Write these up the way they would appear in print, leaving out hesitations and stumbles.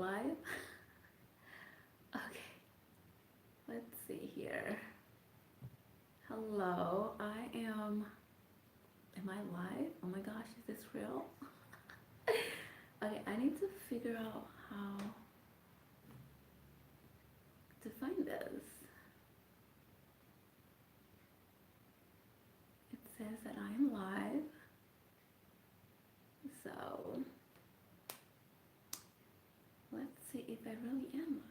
live? Okay, let's see here. Hello, am I live? Oh my gosh, is this real? Okay, I need to figure out how to find this. It says that I am live, so let's see if I really am live.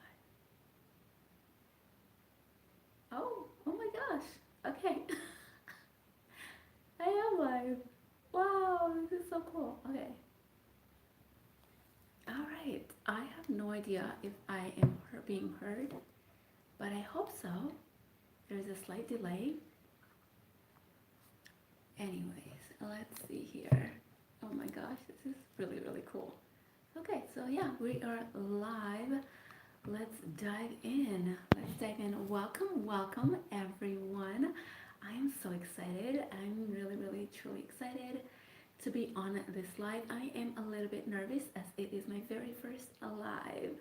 Oh my gosh, okay. I am live. Wow, this is so cool. Okay. Alright, I have no idea if I am being heard, but I hope so. There's a slight delay. Anyways, let's see here. Oh my gosh, this is really, really cool. Okay, so yeah, we are live. Let's dive in. Welcome everyone. I am so excited. I'm really, really, truly excited to be on this live. I am a little bit nervous as it is my very first live,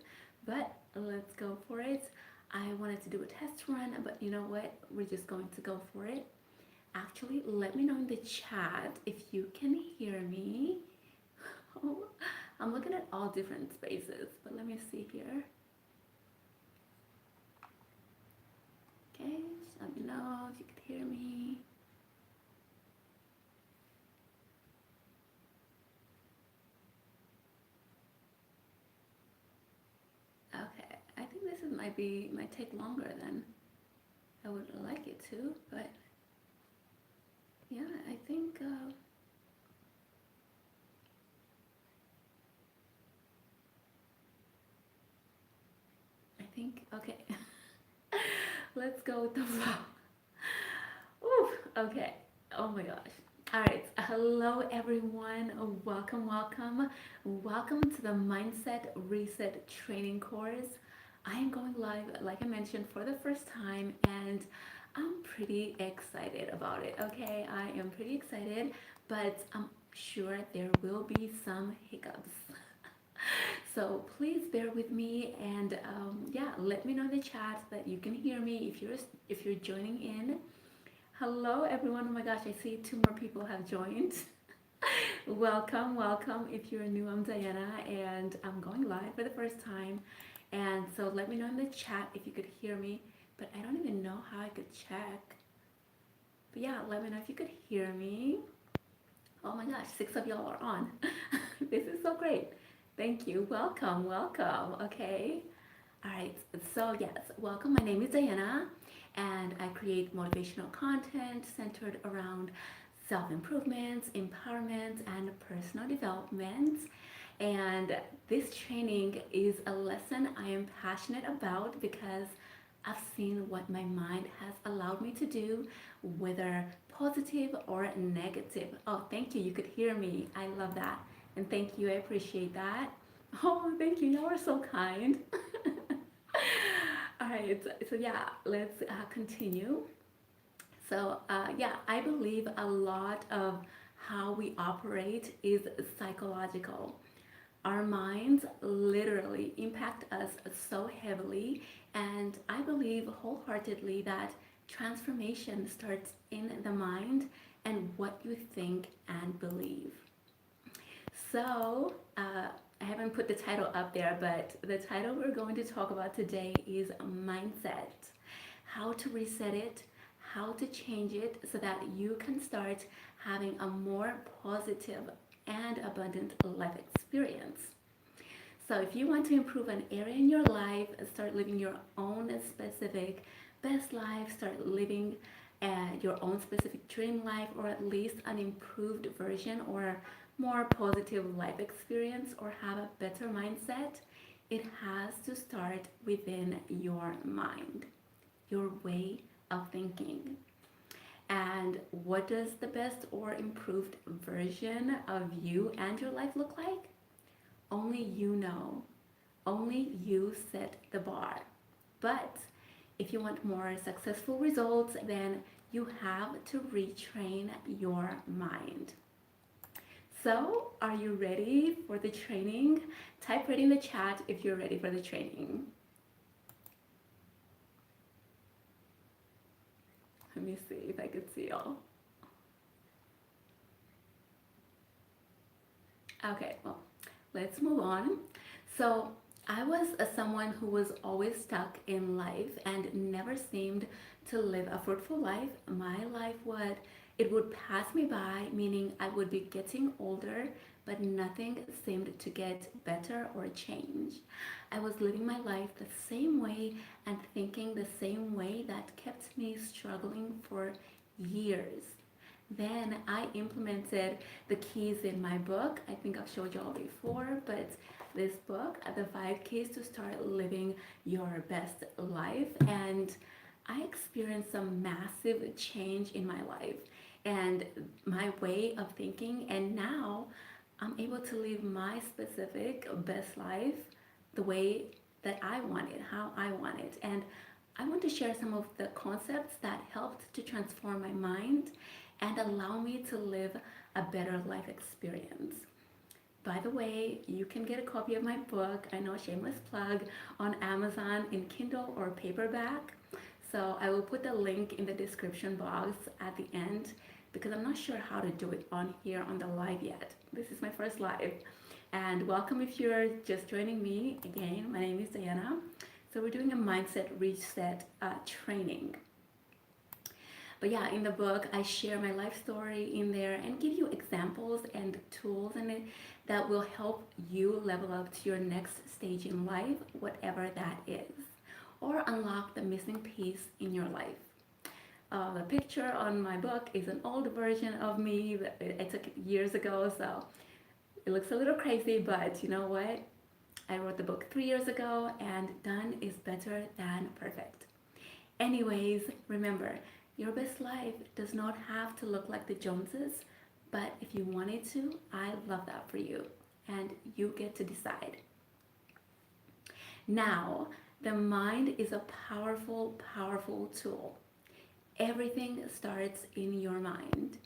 but let's go for it. I wanted to do a test run, but you know what? We're just going to go for it. Actually, let me know in the chat if you can hear me. Oh, I'm looking at all different spaces, but let me see here. Okay, just let me know if you could hear me. Okay, I think this might take longer than I would like it to, but yeah, I think okay. Let's go with the flow. Ooh, okay. Oh my gosh. All right. Hello, everyone. Welcome to the Mindset Reset training course. I am going live, like I mentioned, for the first time, and I'm pretty excited about it. Okay, I am pretty excited, but I'm sure there will be some hiccups. So please bear with me, and yeah, let me know in the chat that you can hear me if you're joining in. Hello everyone. Oh my gosh, I see 2 more people have joined. Welcome. If you're new, I'm Diana, and I'm going live for the first time. And so let me know in the chat if you could hear me, but I don't even know how I could check. But yeah, let me know if you could hear me. Oh my gosh, 6 of y'all are on. This is so great. Thank you. Welcome. Okay. All right. So yes, welcome. My name is Diana, and I create motivational content centered around self-improvement, empowerment, and personal development. And this training is a lesson I am passionate about because I've seen what my mind has allowed me to do, whether positive or negative. Oh, thank you. You could hear me. I love that. And thank you. I appreciate that. Oh, thank you. Y'all are so kind. All right. So yeah, let's continue. So yeah, I believe a lot of how we operate is psychological. Our minds literally impact us so heavily, and I believe wholeheartedly that transformation starts in the mind and what you think and believe. So, I haven't put the title up there, but the title we're going to talk about today is mindset. How to reset it, how to change it so that you can start having a more positive and abundant life experience. So if you want to improve an area in your life, start living your own specific best life, start living your own specific dream life, or at least an improved version or more positive life experience, or have a better mindset, it has to start within your mind, your way of thinking. And what does the best or improved version of you and your life look like? Only you know. Only you set the bar. But if you want more successful results, then you have to retrain your mind. So, are you ready for the training? Type it in the chat if you're ready for the training. Let me see if I can see y'all. Okay, well, let's move on. So, I was someone who was always stuck in life and never seemed to live a fruitful life. My life would pass me by, meaning I would be getting older, but nothing seemed to get better or change. I was living my life the same way and thinking the same way that kept me struggling for years. Then I implemented the keys in my book. I think I've showed you all before, but this book, The 5 Keys to Start Living Your Best Life. And I experienced some massive change in my life and my way of thinking. And now I'm able to live my specific best life the way that I want it, how I want it. And I want to share some of the concepts that helped to transform my mind and allow me to live a better life experience. By the way, you can get a copy of my book, I know, shameless plug, on Amazon in Kindle or paperback. So I will put the link in the description box at the end because I'm not sure how to do it on here on the live yet. This is my first live. And welcome if you're just joining me. Again, my name is Diana. So we're doing a mindset reset training. But yeah, in the book, I share my life story in there and give you examples and tools in it that will help you level up to your next stage in life, whatever that is, or unlock the missing piece in your life. The picture on my book is an old version of me that I took years ago, so it looks a little crazy, but you know what? I wrote the book 3 years ago, and done is better than perfect. Anyways, remember, your best life does not have to look like the Joneses, but if you want it to, I love that for you, and you get to decide. Now, the mind is a powerful, powerful tool. Everything starts in your mind,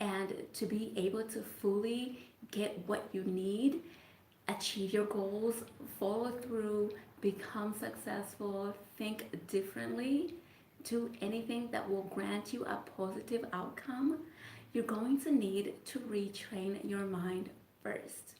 and to be able to fully get what you need, achieve your goals, follow through, become successful, think differently, do anything that will grant you a positive outcome, you're going to need to retrain your mind first.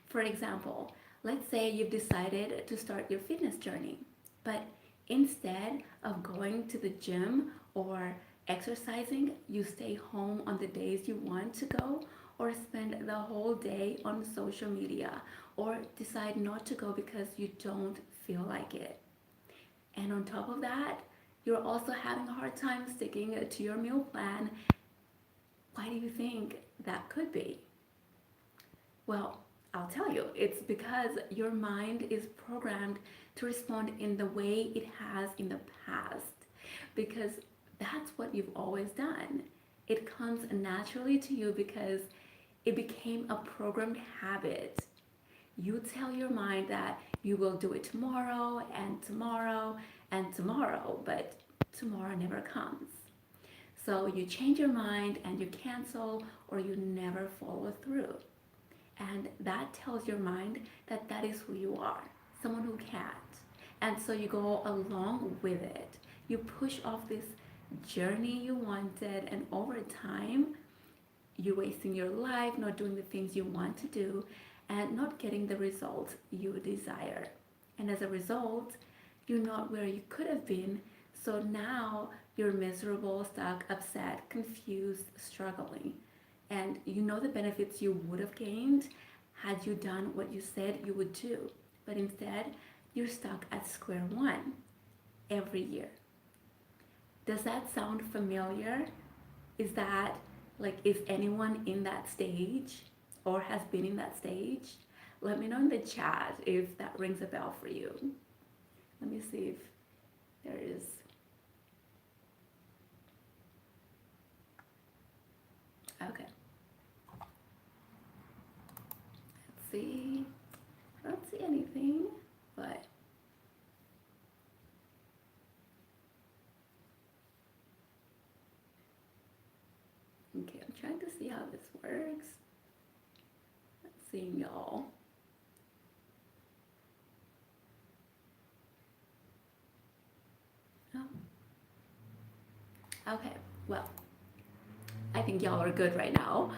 For example, let's say you've decided to start your fitness journey, but instead of going to the gym or exercising, you stay home on the days you want to go, or spend the whole day on social media, or decide not to go because you don't feel like it. And on top of that, you're also having a hard time sticking to your meal plan. Why do you think that could be? Well, I'll tell you, it's because your mind is programmed to respond in the way it has in the past, because that's what you've always done. It comes naturally to you because it became a programmed habit. You tell your mind that you will do it tomorrow and tomorrow and tomorrow, but tomorrow never comes. So you change your mind and you cancel, or you never follow through. And that tells your mind that that is who you are, someone who can't. And so you go along with it. You push off this journey you wanted, and over time, you're wasting your life not doing the things you want to do and not getting the results you desire. And as a result, you're not where you could have been. So now you're miserable, stuck, upset, confused, struggling. And you know the benefits you would have gained had you done what you said you would do. But instead, you're stuck at square one every year. Does that sound familiar? Is that is anyone in that stage or has been in that stage? Let me know in the chat if that rings a bell for you. Let me see if there is. Okay. Let's see. I don't see anything, but okay, I'm trying to see how this works. seeing y'all. Oh, okay. Well, I think y'all are good right now.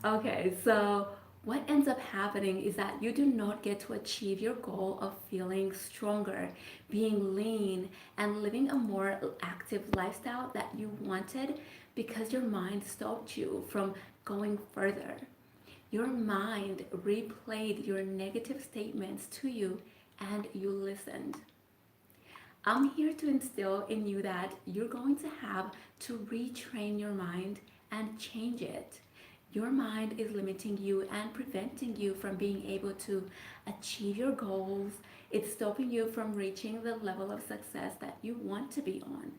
Okay, so what ends up happening is that you do not get to achieve your goal of feeling stronger, being lean, and living a more active lifestyle that you wanted because your mind stopped you from going further. Your mind replayed your negative statements to you and you listened. I'm here to instill in you that you're going to have to retrain your mind and change it. Your mind is limiting you and preventing you from being able to achieve your goals. It's stopping you from reaching the level of success that you want to be on.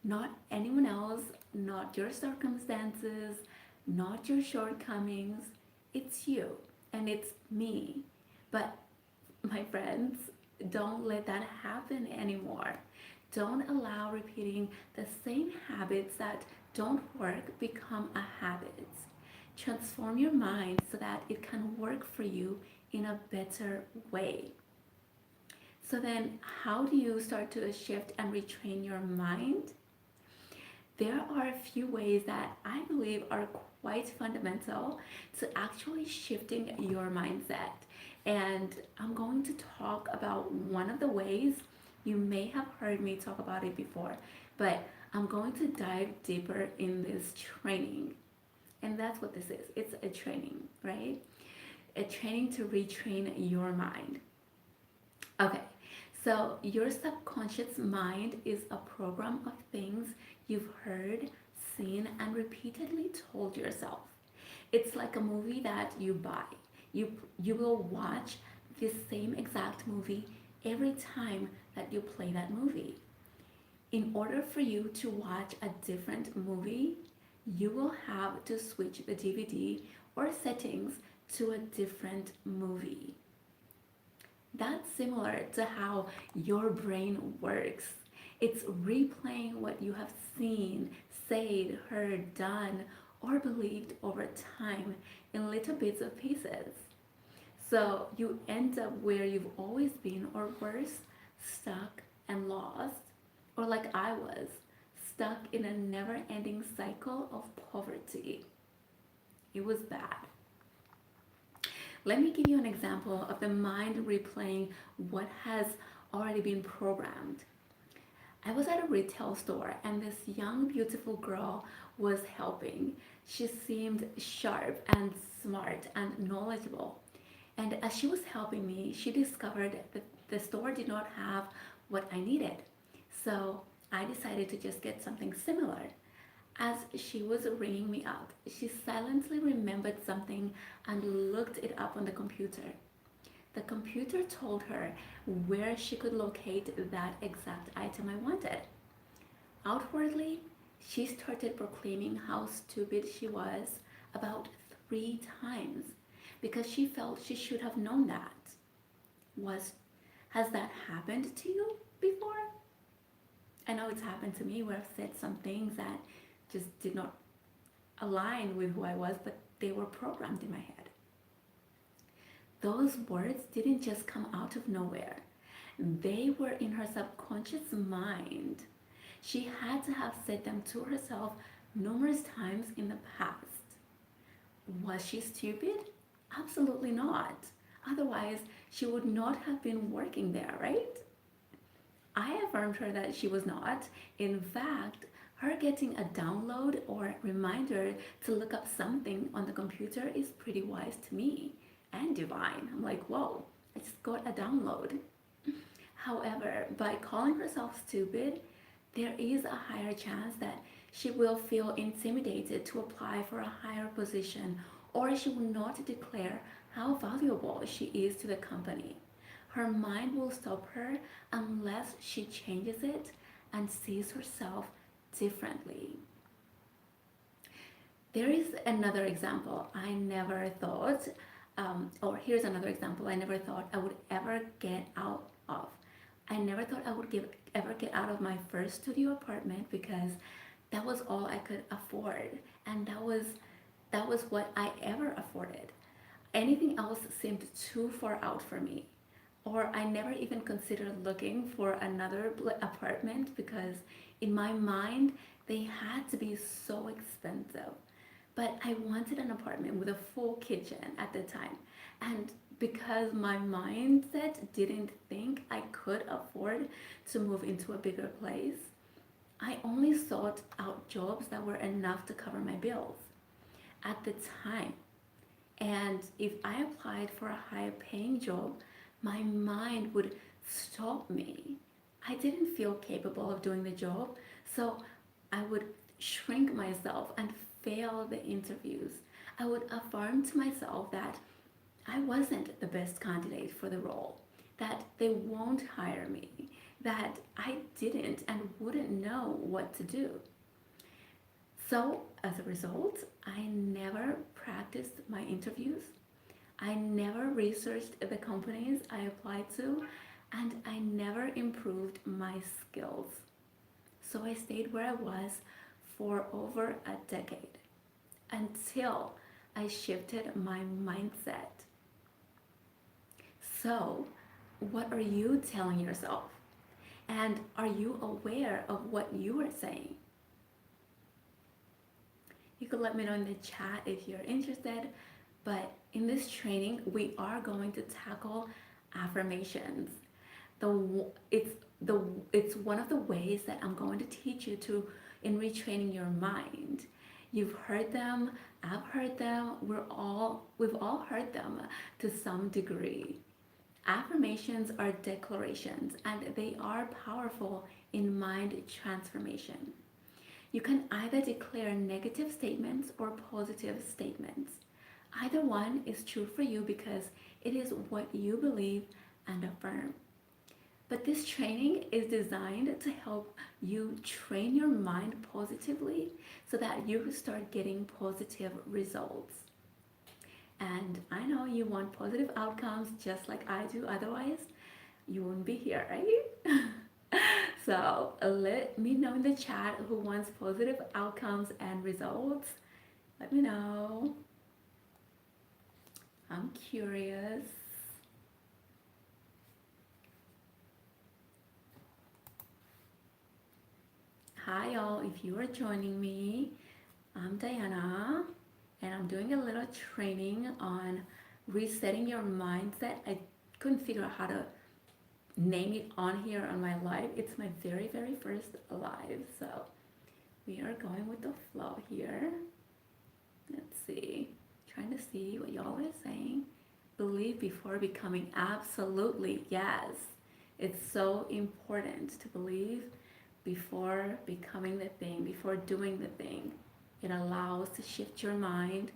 Not anyone else, not your circumstances, not your shortcomings. It's you and it's me. But my friends, don't let that happen anymore. Don't allow repeating the same habits that don't work become a habit. Transform your mind so that it can work for you in a better way. So then, how do you start to shift and retrain your mind? There are a few ways that I believe are quite fundamental to actually shifting your mindset. And I'm going to talk about one of the ways. You may have heard me talk about it before, but I'm going to dive deeper in this training. And that's what this is. It's a training, right? A training to retrain your mind. Okay, so your subconscious mind is a program of things you've heard, seen, and repeatedly told yourself. It's like a movie that you buy. You will watch this same exact movie every time that you play that movie. In order for you to watch a different movie, you will have to switch the DVD or settings to a different movie. That's similar to how your brain works. It's replaying what you have seen, said, heard, done, or believed over time in little bits of pieces. So you end up where you've always been, or worse, stuck and lost, or like I was, stuck in a never ending cycle of poverty. It was bad. Let me give you an example of the mind replaying what has already been programmed. I was at a retail store and this young, beautiful girl was helping. She seemed sharp and smart and knowledgeable. And as she was helping me, she discovered that the store did not have what I needed. So I decided to just get something similar. As she was ringing me up, she silently remembered something and looked it up on the computer. The computer told her where she could locate that exact item I wanted. Outwardly, she started proclaiming how stupid she was about 3 times because she felt she should have known that. Was Has that happened to you before? I know it's happened to me where I've said some things that just did not align with who I was, but they were programmed in my head. Those words didn't just come out of nowhere. They were in her subconscious mind. She had to have said them to herself numerous times in the past. Was she stupid? Absolutely not. Otherwise, she would not have been working there, right? I affirmed her that she was not. In fact, her getting a download or reminder to look up something on the computer is pretty wise to me and divine. I'm like, whoa, I just got a download. However, by calling herself stupid, there is a higher chance that she will feel intimidated to apply for a higher position, or she will not declare how valuable she is to the company. Her mind will stop her unless she changes it and sees herself differently. There is another example I never thought, or here's another example I never thought I would ever get out of. I never thought I would ever get out of my first studio apartment because that was all I could afford, and that was what I ever afforded. Anything else seemed too far out for me. Or I never even considered looking for another apartment because in my mind they had to be so expensive. But I wanted an apartment with a full kitchen at the time. And because my mindset didn't think I could afford to move into a bigger place, I only sought out jobs that were enough to cover my bills at the time. And if I applied for a higher paying job, my mind would stop me. I didn't feel capable of doing the job, so I would shrink myself and fail the interviews. I would affirm to myself that I wasn't the best candidate for the role, that they won't hire me, that I didn't and wouldn't know what to do. So, as a result, I never practiced my interviews. I never researched the companies I applied to, and I never improved my skills. So, I stayed where I was for over a decade until I shifted my mindset. So, what are you telling yourself? And are you aware of what you are saying? You could let me know in the chat if you're interested. But in this training, we are going to tackle affirmations. It's it's one of the ways that I'm going to teach you to in retraining your mind. You've heard them, I've heard them, we've all heard them to some degree. Affirmations are declarations and they are powerful in mind transformation. You can either declare negative statements or positive statements. Either one is true for you because it is what you believe and affirm. But this training is designed to help you train your mind positively so that you start getting positive results. And I know you want positive outcomes just like I do, otherwise, you wouldn't be here, right? So let me know in the chat who wants positive outcomes and results. Let me know. I'm curious. Hi y'all, if you are joining me, I'm Diana and I'm doing a little training on resetting your mindset. I couldn't figure out how to name it on here on my live. It's my very first live, so we are going with the flow here. Let's see, trying to see what y'all are saying. Believe before becoming. Absolutely, yes. It's so important to believe before becoming the thing, before doing the thing. It allows to shift your mind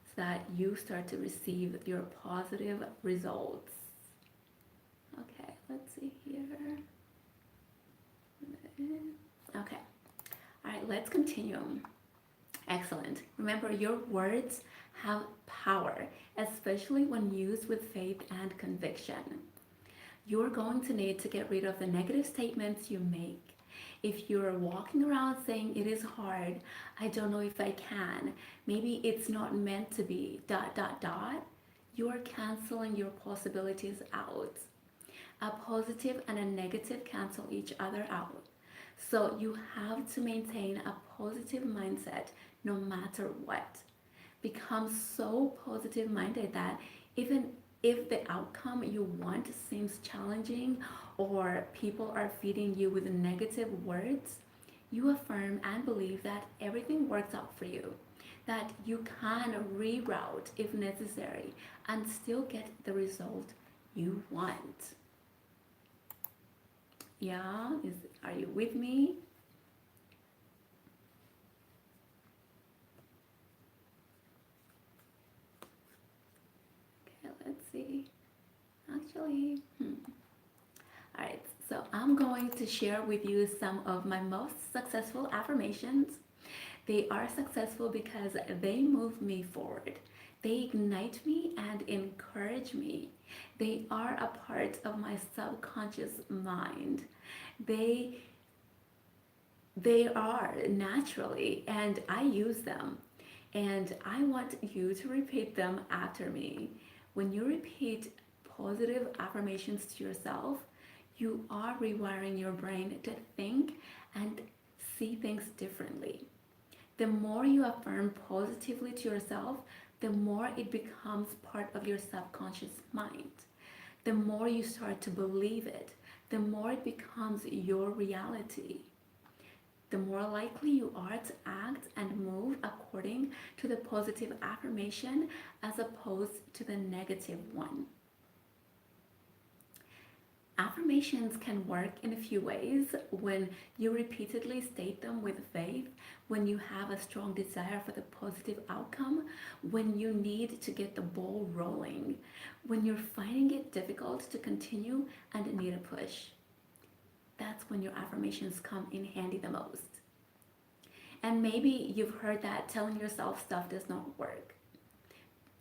so that you start to receive your positive results. Okay, let's see here. Okay, all right, let's continue. Excellent. Remember, your words have power, especially when used with faith and conviction. You're going to need to get rid of the negative statements you make. If you're walking around saying it is hard, I don't know if I can, maybe it's not meant to be, you're canceling your possibilities out. A positive and a negative cancel each other out. So you have to maintain a positive mindset no matter what. Become so positive minded that even if the outcome you want seems challenging or people are feeding you with negative words, you affirm and believe that everything works out for you, that you can reroute if necessary and still get the result you want. Yeah, are you with me? Okay, let's see. Actually, all right, so I'm going to share with you some of my most successful affirmations. They are successful because they move me forward. They ignite me and encourage me. They are a part of my subconscious mind. They they are naturally, and I use them. And I want you to repeat them after me. When you repeat positive affirmations to yourself, you are rewiring your brain to think and see things differently. The more you affirm positively to yourself, the more it becomes part of your subconscious mind. The more you start to believe it, the more it becomes your reality. The more likely you are to act and move according to the positive affirmation as opposed to the negative one. Affirmations can work in a few ways when you repeatedly state them with faith, when you have a strong desire for the positive outcome, when you need to get the ball rolling, when you're finding it difficult to continue and need a push. That's when your affirmations come in handy the most. And maybe you've heard that telling yourself stuff does not work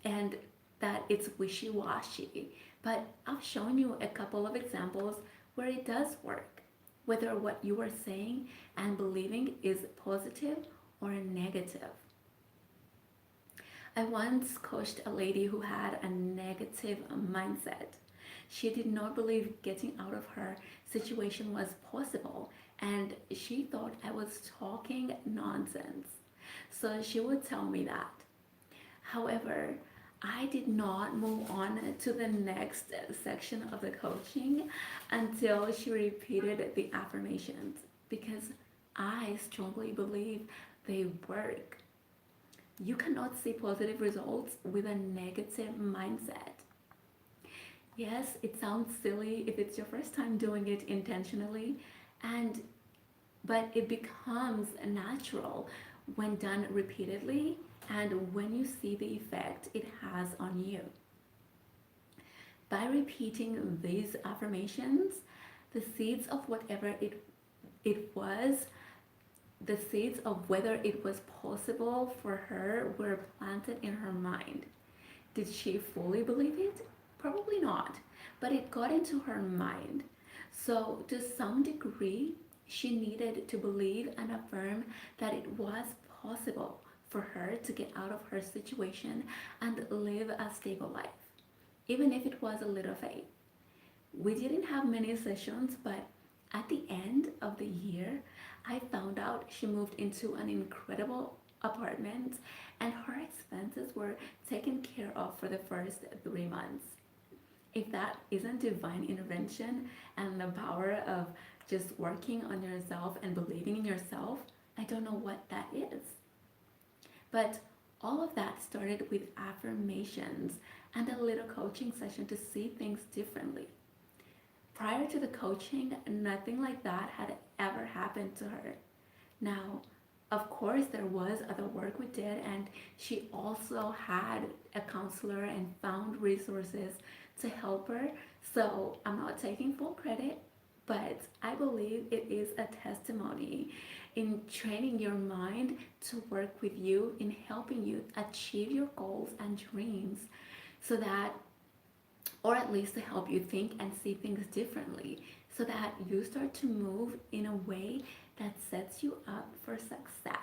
and that it's wishy-washy. But I've shown you a couple of examples where it does work, whether what you are saying and believing is positive or negative. I once coached a lady who had a negative mindset. She did not believe getting out of her situation was possible, and she thought I was talking nonsense. So she would tell me that. However, I did not move on to the next section of the coaching until she repeated the affirmations because I strongly believe they work. You cannot see positive results with a negative mindset. Yes, it sounds silly if it's your first time doing it intentionally, and but it becomes natural when done repeatedly and when you see the effect it has on you. By repeating these affirmations, the seeds of whatever it was, the seeds of whether it was possible for her were planted in her mind. Did she fully believe it? Probably not, but it got into her mind. So, to some degree, she needed to believe and affirm that it was possible for her to get out of her situation and live a stable life, even if it was a little faith. We didn't have many sessions, but at the end of the year, I found out she moved into an incredible apartment and her expenses were taken care of for the first 3 months. If that isn't divine intervention and the power of just working on yourself and believing in yourself, I don't know what that is. But all of that started with affirmations and a little coaching session to see things differently. Prior to the coaching, nothing like that had ever happened to her. Now, of course, there was other work we did, and she also had a counselor and found resources to help her. So I'm not taking full credit, but I believe it is a testimony in training your mind to work with you, in helping you achieve your goals and dreams, so that, or at least to help you think and see things differently, so that you start to move in a way that sets you up for success.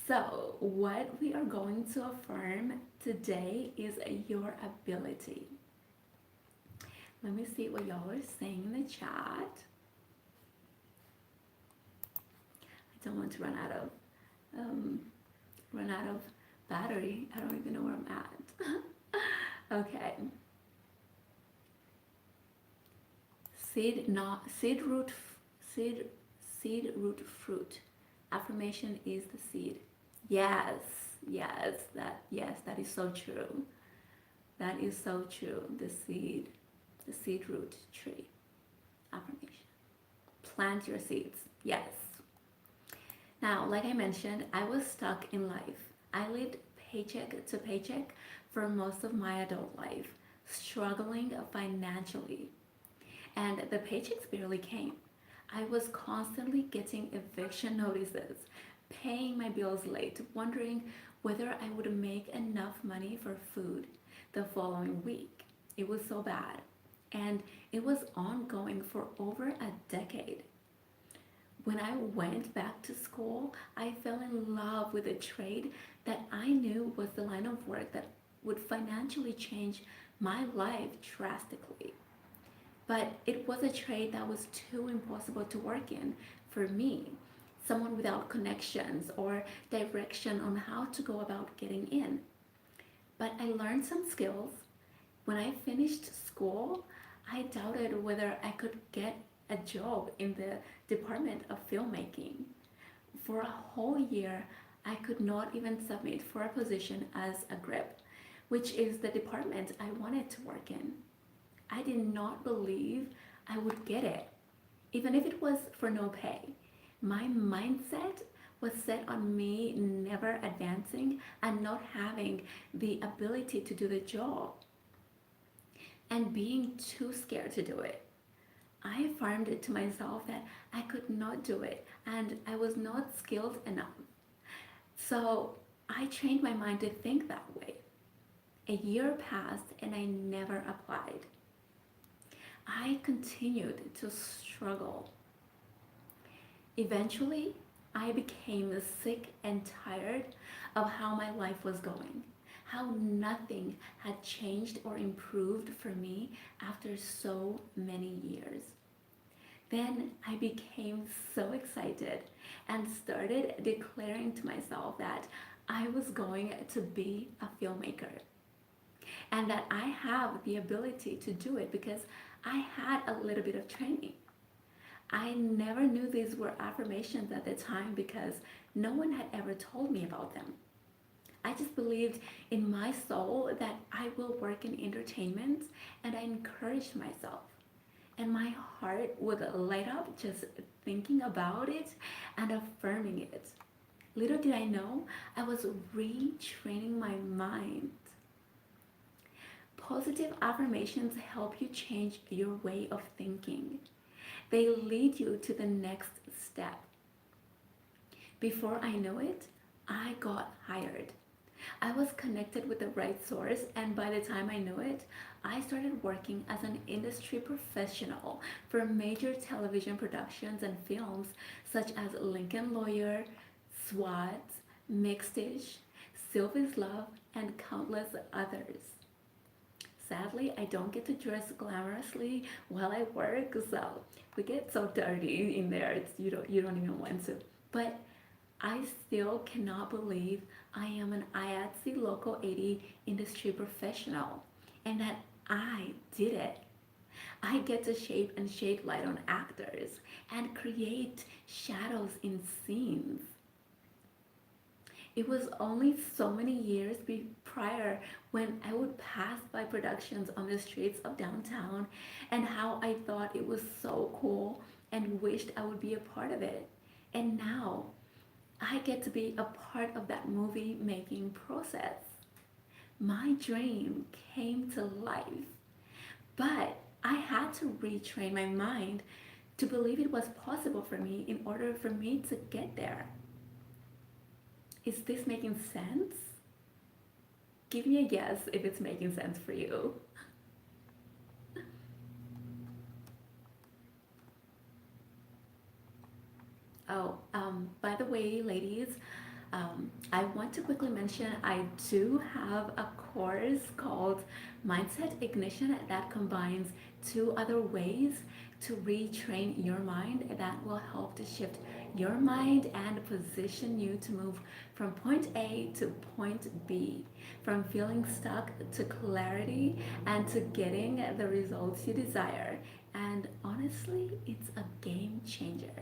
So, what we are going to affirm today is your ability. Let me see what y'all are saying in the chat. I don't want to run out of battery. I don't even know where I'm at. Okay. Seed root fruit. Affirmation is the seed. Yes, that is so true. That is so true. The seed root tree. Affirmation. Plant your seeds. Yes. Now, like I mentioned, I was stuck in life. I lived paycheck to paycheck for most of my adult life, struggling financially. And the paychecks barely came. I was constantly getting eviction notices, paying my bills late, wondering whether I would make enough money for food the following week. It was so bad. And it was ongoing for over a decade. When I went back to school, I fell in love with a trade that I knew was the line of work that would financially change my life drastically. But it was a trade that was too impossible to work in for me, someone without connections or direction on how to go about getting in. But I learned some skills. When I finished school, I doubted whether I could get a job in the department of filmmaking. For a whole year, I could not even submit for a position as a grip, which is the department I wanted to work in. I did not believe I would get it, even if it was for no pay. My mindset was set on me never advancing and not having the ability to do the job and being too scared to do it. I affirmed it to myself that I could not do it and I was not skilled enough. So I trained my mind to think that way. A year passed and I never applied. I continued to struggle. Eventually, I became sick and tired of how my life was going, how nothing had changed or improved for me after so many years. Then I became so excited and started declaring to myself that I was going to be a filmmaker and that I have the ability to do it because I had a little bit of training. I never knew these were affirmations at the time because no one had ever told me about them. I just believed in my soul that I will work in entertainment and I encouraged myself. And my heart would light up just thinking about it and affirming it. Little did I know, I was retraining my mind. Positive affirmations help you change your way of thinking. They lead you to the next step. Before I know it, I got hired. I was connected with the right source, and by the time I knew it, I started working as an industry professional for major television productions and films such as Lincoln Lawyer, SWAT, Mixed-ish, Sylvie's Love, and countless others. Sadly, I don't get to dress glamorously while I work, so we get so dirty in there. You don't even want to. But I still cannot believe I am an IATSE Local 80 industry professional and that I did it. I get to shape and shade light on actors and create shadows in scenes. It was only so many years prior when I would pass by productions on the streets of downtown and how I thought it was so cool and wished I would be a part of it. And now I get to be a part of that movie making process. My dream came to life, but I had to retrain my mind to believe it was possible for me in order for me to get there. Is this making sense? Give me a yes if it's making sense for you. Oh, by the way, ladies, I want to quickly mention I do have a course called Mindset Ignition that combines two other ways to retrain your mind that will help to shift your mind and position you to move from point A to point B, from feeling stuck to clarity and to getting the results you desire. And honestly, it's a game changer.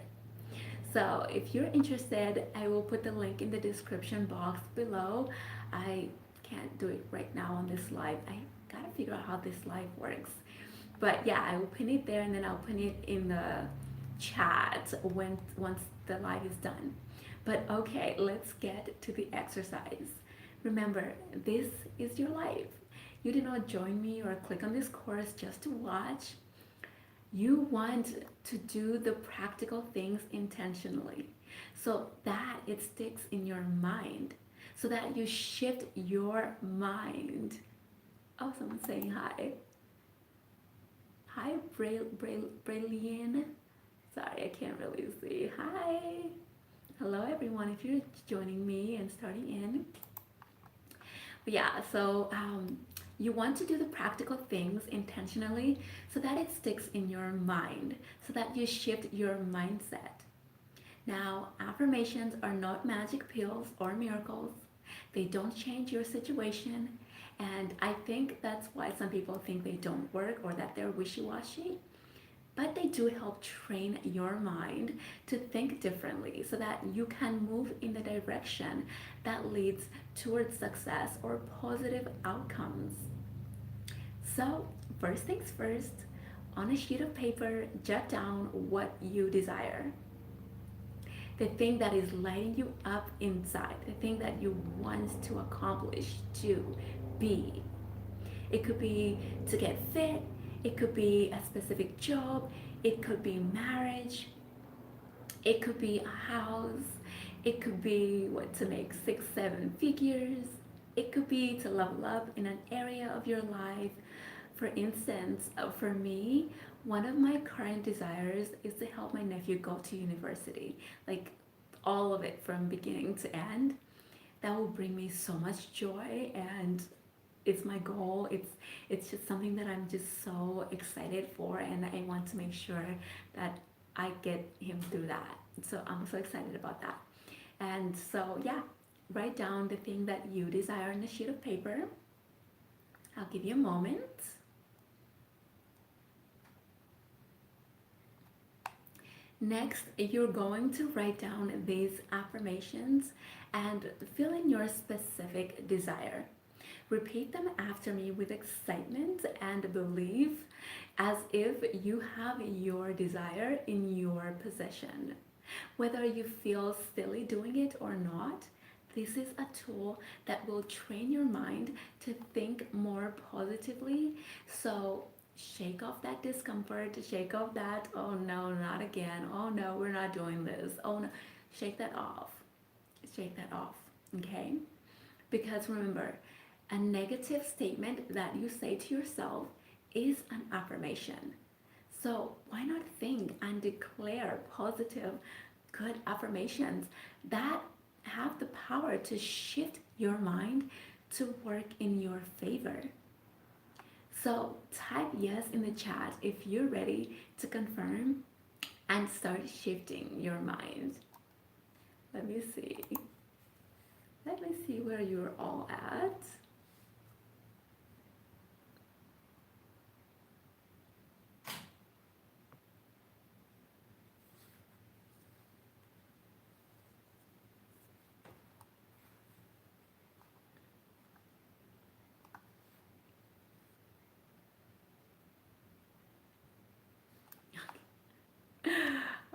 So if you're interested, I will put the link in the description box below. I can't do it right now on this live. I gotta figure out how this live works. But yeah, I will pin it there and then I'll pin it in the chat once the live is done. But okay, let's get to the exercise. Remember, this is your life. You did not join me or click on this course just to watch. You want to do the practical things intentionally so that it sticks in your mind, so that you shift your mind. Oh, someone's saying hi. Hi, Brillian. Sorry, I can't really see. Hi. Hello, everyone. If you're joining me and starting in. But yeah, so you want to do the practical things intentionally so that it sticks in your mind, so that you shift your mindset. Now, affirmations are not magic pills or miracles. They don't change your situation. And I think that's why some people think they don't work or that they're wishy washy. But they do help train your mind to think differently so that you can move in the direction that leads towards success or positive outcomes. So, first things first, on a sheet of paper, jot down what you desire. The thing that is lighting you up inside, the thing that you want to accomplish, to be. It could be to get fit, it could be a specific job, it could be marriage, it could be a house, it could be what, to make 6, 7 figures, it could be to level up in an area of your life. For instance, for me, one of my current desires is to help my nephew go to university, like all of it from beginning to end. That will bring me so much joy, and it's my goal. It's just something that I'm just so excited for, and I want to make sure that I get him through that. So I'm so excited about that. And so yeah, write down the thing that you desire on a sheet of paper. I'll give you a moment. Next, you're going to write down these affirmations and fill in your specific desire. Repeat them after me with excitement and belief, as if you have your desire in your possession. Whether you feel silly doing it or not, this is a tool that will train your mind to think more positively. So shake off that discomfort, shake off that, oh no, not again, oh no, we're not doing this, oh no. Shake that off. Shake that off, okay? Because remember, a negative statement that you say to yourself is an affirmation. So why not think and declare positive, good affirmations that have the power to shift your mind to work in your favor? So type yes in the chat if you're ready to confirm and start shifting your mind. Let me see. Let me see where you're all at.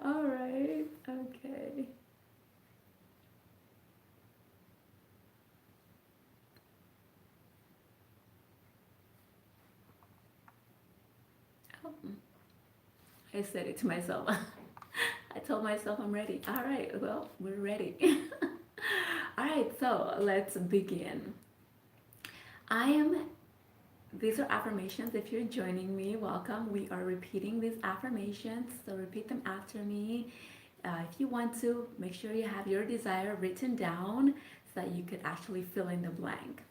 All right, okay. Oh, I said it to myself. I told myself I'm ready. All right, well, we're ready. All right, so let's begin. I am, these are affirmations. If you're joining me, welcome. We are repeating these affirmations, so repeat them after me. If you want to, make sure you have your desire written down so that you could actually fill in the blank.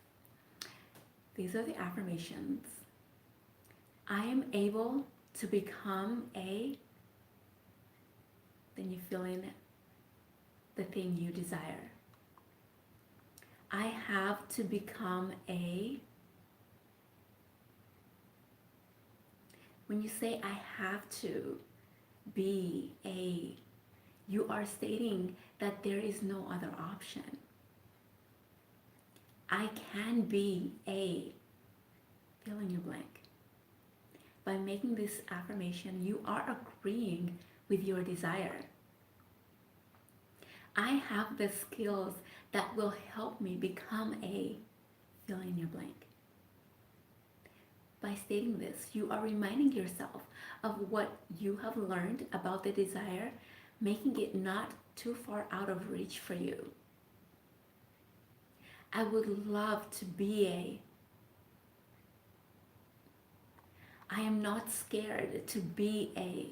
These are the affirmations. I am able to become a, then you fill in the thing you desire. I have to become a, when you say I have to be a, you are stating that there is no other option. I can be a, fill in your blank. By making this affirmation, you are agreeing with your desire. I have the skills that will help me become a, fill in your blank. By stating this, you are reminding yourself of what you have learned about the desire, making it not too far out of reach for you. I would love to be a, I am not scared to be a,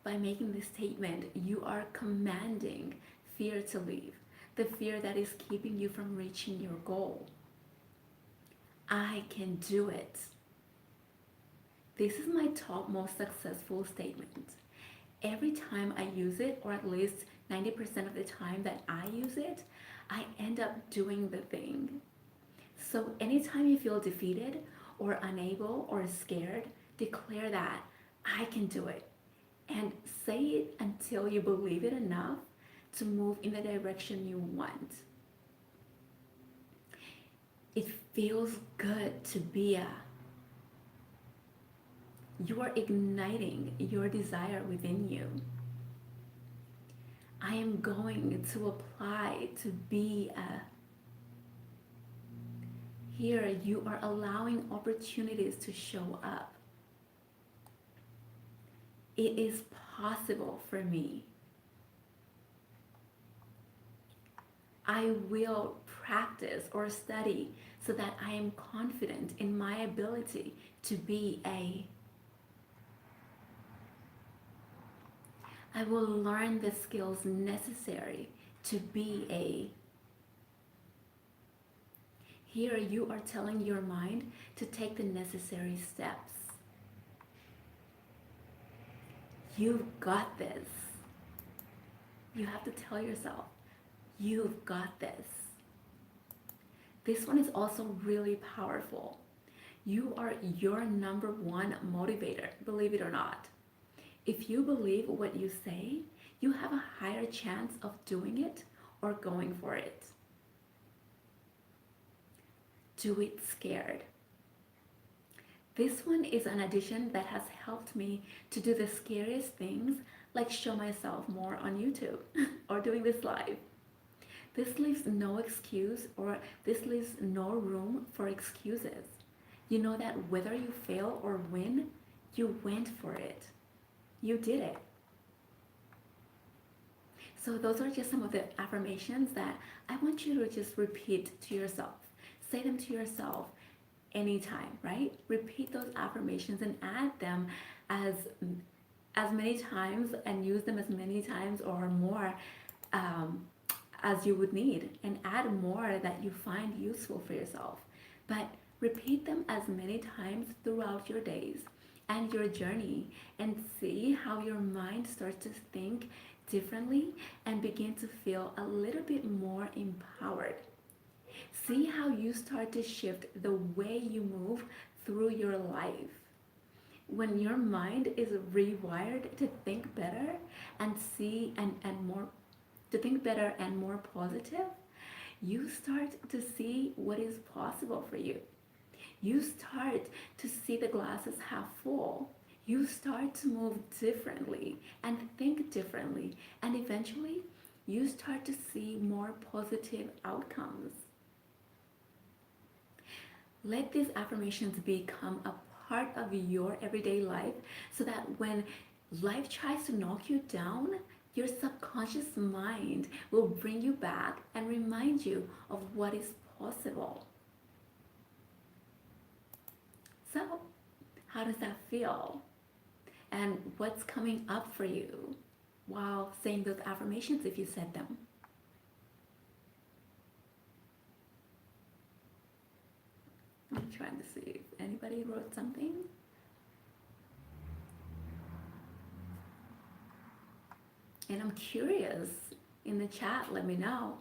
By making this statement, you are commanding fear to leave, the fear that is keeping you from reaching your goal. I can do it. This is my top most successful statement. Every time I use it, or at least 90% of the time that I use it, I end up doing the thing. So anytime you feel defeated or unable or scared, declare that I can do it. And say it until you believe it enough to move in the direction you want. It feels good to be a. You are igniting your desire within you. I am going to apply to be a. Here you are allowing opportunities to show up. It is possible for me. I will practice or study so that I am confident in my ability to be a. I will learn the skills necessary to be a. Here you are telling your mind to take the necessary steps. You've got this. You have to tell yourself, you've got this. This one is also really powerful. You are your number one motivator, believe it or not. If you believe what you say, you have a higher chance of doing it or going for it. Do it scared. This one is an addition that has helped me to do the scariest things, like show myself more on YouTube or doing this live. This leaves no excuse, or this leaves no room for excuses. You know that whether you fail or win, you went for it. You did it. So those are just some of the affirmations that I want you to just repeat to yourself. Say them to yourself anytime, right? Repeat those affirmations and add them as many times, and use them as many times or more as you would need, and add more that you find useful for yourself. But repeat them as many times throughout your days and your journey, and see how your mind starts to think differently and begin to feel a little bit more empowered. See how you start to shift the way you move through your life. When your mind is rewired to think better and more to think better and more positive, you start to see what is possible for you. You start to see the glasses half full. You start to move differently and think differently, and eventually you start to see more positive outcomes. Let these affirmations become a part of your everyday life, so that when life tries to knock you down, your subconscious mind will bring you back and remind you of what is possible. So, how does that feel? And what's coming up for you while saying those affirmations, if you said them? I'm trying to see if anybody wrote something. And I'm curious, in the chat, let me know.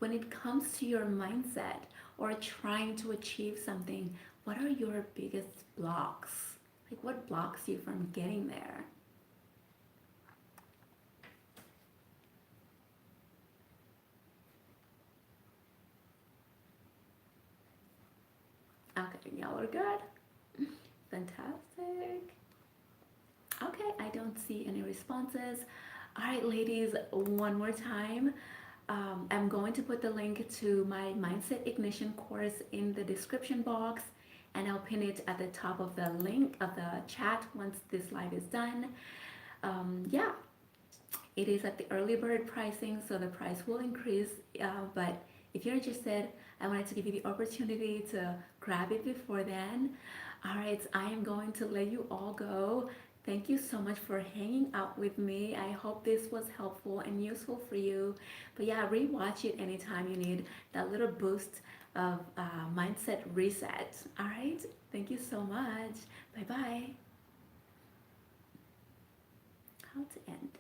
When it comes to your mindset or trying to achieve something, what are your biggest blocks? Like, what blocks you from getting there? Okay, y'all are good. Fantastic. Okay, I don't see any responses. All right, ladies, one more time. I'm going to put the link to my Mindset Ignition course in the description box, and I'll pin it at the top of the link of the chat once this live is done. Yeah, it is at the early bird pricing, so the price will increase, but if you're interested, I wanted to give you the opportunity to grab it before then. All right, I am going to let you all go. Thank you so much for hanging out with me. I hope this was helpful and useful for you. But yeah, rewatch it anytime you need that little boost of mindset reset. All right. Thank you so much. Bye bye. How to end?